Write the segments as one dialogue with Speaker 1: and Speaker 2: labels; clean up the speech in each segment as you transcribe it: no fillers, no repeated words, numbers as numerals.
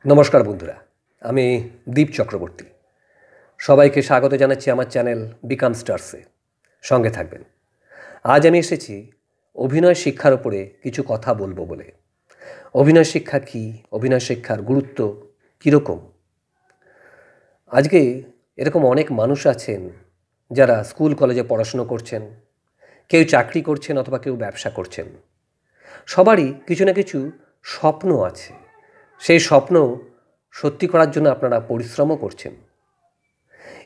Speaker 1: নমস্কার বন্ধুরা, আমি দীপ চক্রবর্তী। সবাইকে স্বাগত জানাচ্ছি আমার চ্যানেল বিকাম স্টারসে। সঙ্গে থাকবেন। আজ আমি এসেছি অভিনয় শিক্ষার উপরে কিছু কথা বলবো বলে। অভিনয় শিক্ষা কী, অভিনয় শিক্ষার গুরুত্ব কীরকম। আজকে এরকম অনেক মানুষ আছেন যারা স্কুল কলেজে পড়াশুনো করছেন, কেউ চাকরি করছেন অথবা কেউ ব্যবসা করছেন। সবারই কিছু না কিছু স্বপ্ন আছে। সেই স্বপ্ন সত্যি করার জন্য আপনারা পরিশ্রমও করছেন।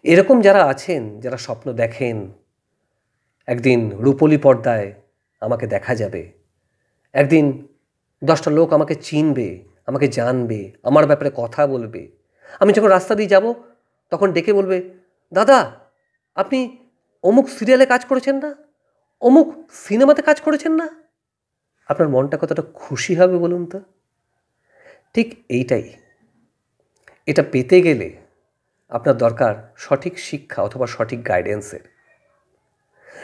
Speaker 1: এরকম যারা আছেন, যারা স্বপ্ন দেখেন একদিন রূপলী পর্দায় আমাকে দেখা যাবে, একদিন 10টা লোক আমাকে চিনবে, আমাকে জানবে, আমার ব্যাপারে কথা বলবে। আমি যখন রাস্তা দিয়ে যাব তখন ডেকে বলবে, দাদা আপনি অমুক সিরিয়ালে কাজ করেছেন না, অমুক সিনেমাতে কাজ করেছেন না। আপনার মনটা কতটা খুশি হবে বলুন তো। ঠিক এইটাই। এটা পেতে গেলে আপনার দরকার সঠিক শিক্ষা অথবা সঠিক গাইডেন্সের।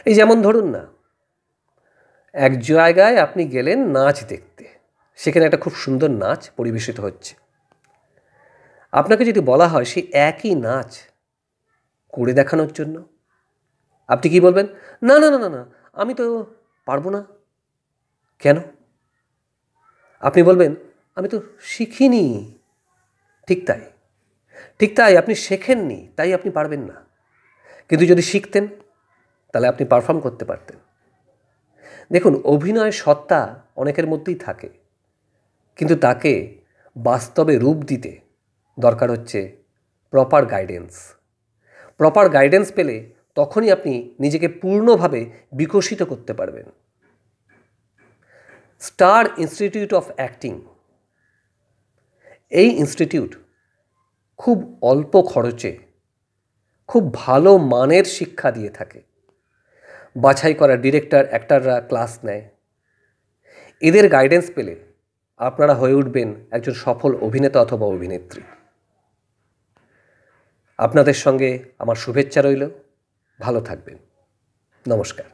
Speaker 1: এই যেমন ধরুন না, এক জায়গায় আপনি গেলেন নাচ দেখতে, সেখানে একটা খুব সুন্দর নাচ পরিবেশিত হচ্ছে। আপনাকে যদি বলা হয় সেই একই নাচ করে দেখানোর জন্য, আপনি কি বলবেন? না না না না না, আমি তো পারবো না। কেন? আপনি বলবেন, আমি তো শিখিনি। ঠিক তাই, আপনি শেখেননি, তাই আপনি পারবেন না। কিন্তু যদি শিখতেন তাহলে আপনি পারফর্ম করতে পারতেন। দেখুন, অভিনয় সত্তা অনেকের মধ্যেই থাকে, কিন্তু তাকে বাস্তবে রূপ দিতে দরকার হচ্ছে প্রপার গাইডেন্স। প্রপার গাইডেন্স পেলে তখনই আপনি নিজেকে পূর্ণভাবে বিকশিত করতে পারবেন। স্টার ইনস্টিটিউট অফ অ্যাক্টিং, এই ইনস্টিটিউট খুব অল্প খরচে খুব ভালো মানের শিক্ষা দিয়ে থাকে। বাছাই করা ডিরেক্টর, অ্যাক্টররা ক্লাস নেয়। এদের গাইডেন্স পেলে আপনারা হয়ে উঠবেন একজন সফল অভিনেতা অথবা অভিনেত্রী। আপনাদের সঙ্গে আমার শুভেচ্ছা রইল। ভালো থাকবেন। নমস্কার।